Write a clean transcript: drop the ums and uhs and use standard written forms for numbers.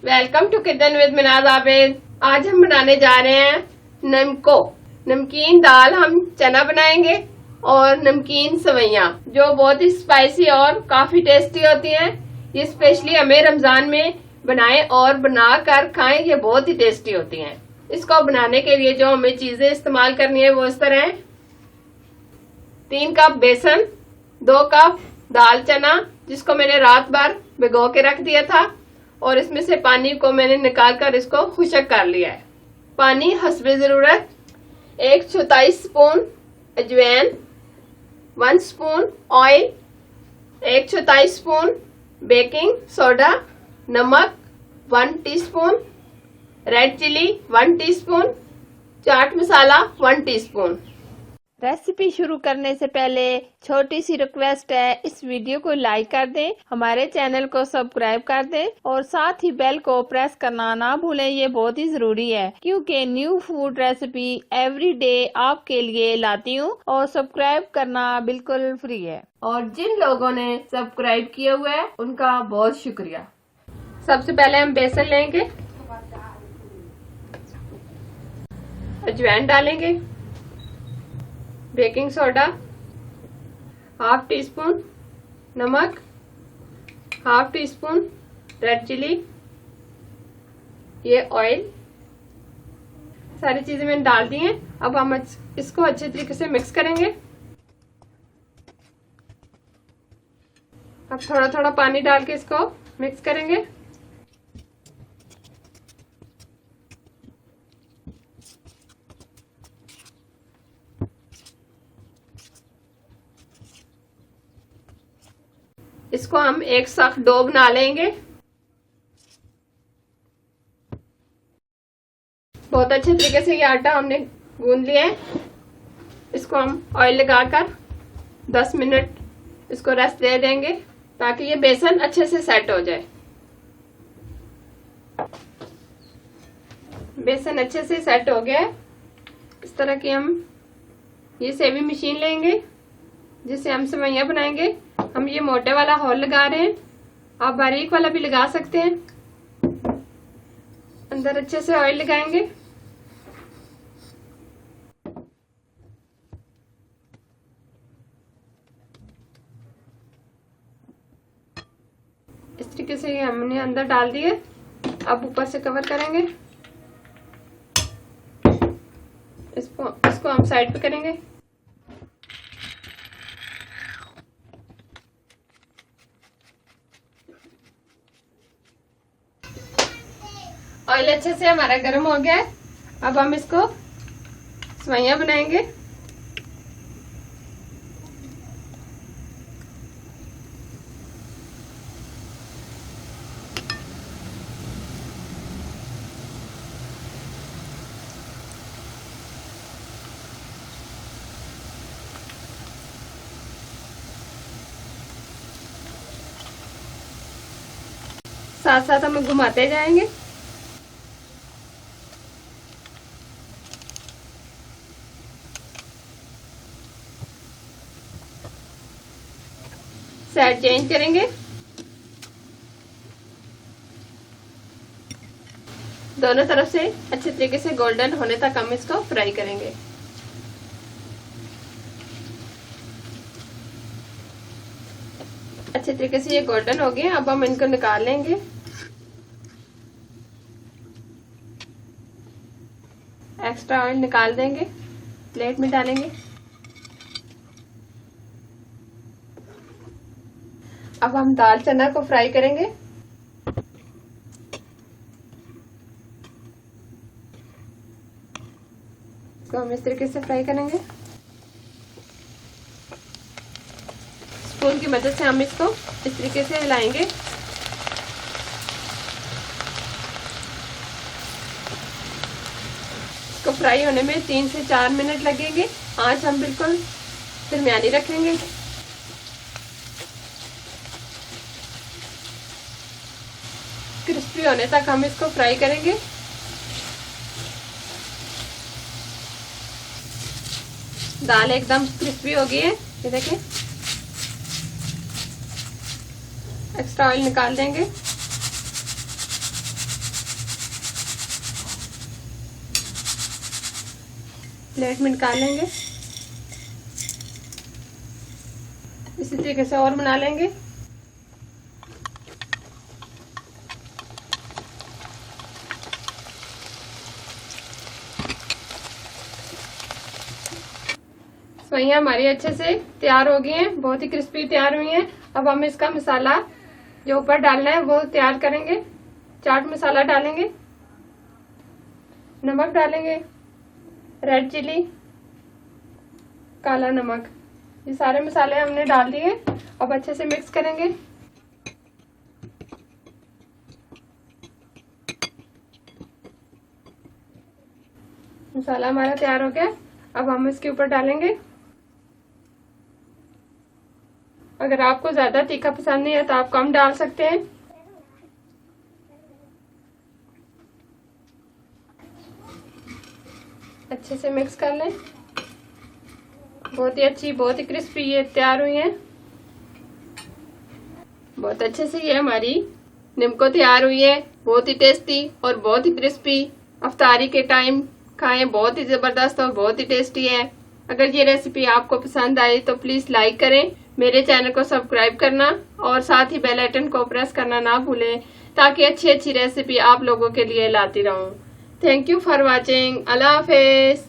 Welcome to kitchen with Minaz Abid. आज हम बनाने जा रहे हैं नमकीन दाल। हम चना बनाएंगे और नमकीन सवैयां जो बहुत ही स्पाइसी और काफी टेस्टी होती हैं। ये स्पेशली हमें रमजान में बनाएं और बना कर खाएं, ये बहुत ही टेस्टी होती हैं। इसको बनाने के लिए जो हमें चीजें इस्तेमाल करनी है वो इस तरह है। 3 कप बेसन, 2 कप दाल चना जिसको मैंने रात भर भिगो के रख दिया था और इसमें से पानी को मैंने निकाल कर इसको खुशक कर लिया है। पानी हस्बे जरूरत, 1/4 स्पून अजवाइन, 1 spoon oil, 1/4 spoon baking soda, नमक 1 teaspoon, red chilli 1 teaspoon, chaat masala 1 teaspoon. Recipe शुरू करने से पहले छोटी सी रिक्वेस्ट है, इस वीडियो को लाइक कर दें, हमारे चैनल को सब्सक्राइब कर दें और साथ ही बेल को प्रेस करना ना भूलें। ये बहुत ही जरूरी है क्योंकि new food recipe every day आपके लिए लाती हूँ और सब्सक्राइब करना बिल्कुल फ्री है। और जिन लोगों ने सब्सक्राइब किया हुआ है उनका बहुत शुक्रिया। सबसे पहले हम बेसन लेंगे, अजवाइन डालेंगे, बेकिंग सोडा 1/2 टीस्पून, नमक 1/2 टीस्पून, रेड चिली, ये ऑयल, सारी चीजें मैंने डाल दी हैं। अब हम इसको अच्छे तरीके से मिक्स करेंगे। अब थोड़ा थोड़ा पानी डाल के इसको मिक्स करेंगे। इसको हम एक सख्त डो बना लेंगे। बहुत अच्छे तरीके से ये आटा हमने गूंद लिया है। इसको हम ऑयल लगाकर 10 मिनट इसको रेस्ट दे देंगे ताकि ये बेसन अच्छे से सेट हो जाए। बेसन अच्छे से सेट हो गया है। इस तरह की हम ये सेवी मशीन लेंगे जिससे हम सेवइयां बनाएंगे। हम ये मोटे वाला होल लगा रहे हैं, आप बारीक वाला भी लगा सकते हैं। अंदर अच्छे से ऑयल लगाएंगे। इस तरीके से ये हमने अंदर डाल दिए। अब ऊपर से कवर करेंगे। इसको हम साइड पे करेंगे। ऑयल अच्छे से हमारा गर्म हो गया है। अब हम इसको सेवइयां बनाएंगे। साथ साथ हम घुमाते जाएंगे। साइड चेंज करेंगे। दोनों तरफ से अच्छे तरीके से गोल्डन होने तक हम इसको फ्राई करेंगे। अच्छे तरीके से ये गोल्डन हो गए। अब हम इनको निकाल लेंगे। एक्स्ट्रा ऑयल निकाल देंगे, प्लेट में डालेंगे। अब हम दाल चना को फ्राई करेंगे। इसको हम इस तरीके से फ्राई करेंगे। स्पून की मदद से हम इसको इस तरीके से हिलाएंगे। इसको फ्राई होने में 3 से 4 मिनट लगेंगे। आंच हम बिल्कुल दरमियानी रखेंगे। क्रिस्पी होने तक हम इसको फ्राई करेंगे। दाल एकदम क्रिस्पी हो गई है, ये देखें। एक्स्ट्रा ऑयल निकाल देंगे। प्लेट में निकाल लेंगे। इसी तरीके से और बना लेंगे। सेवइयां हमारी अच्छे से तैयार हो गई हैं, बहुत ही क्रिस्पी तैयार हुई हैं। अब हम इसका मसाला जो ऊपर डालना है वो तैयार करेंगे। चाट मसाला डालेंगे, नमक डालेंगे, रेड चिली, काला नमक, ये सारे मसाले हमने डाल दिए। अब अच्छे से मिक्स करेंगे। मसाला हमारा तैयार हो गया। अब हम इसके ऊपर डालेंगे। अगर आपको ज्यादा तीखा पसंद नहीं है तो आप कम डाल सकते हैं। अच्छे से मिक्स कर लें। बहुत ही अच्छी, बहुत ही क्रिस्पी ये तैयार हुई है। बहुत अच्छे से ये हमारी निम्को तैयार हुई है, बहुत ही टेस्टी और बहुत ही क्रिस्पी। अफ्तारी के टाइम खाएं, बहुत ही जबरदस्त और बहुत ही टेस्टी है। अगर ये रेसिपी आपको पसंद आई तो प्लीज लाइक करें, मेरे चैनल को सब्सक्राइब करना और साथ ही बेल आइकन को प्रेस करना ना भूलें, ताकि अच्छी अच्छी रेसिपी आप लोगों के लिए लाती रहूं। Thank you for watching. Allah Hafiz.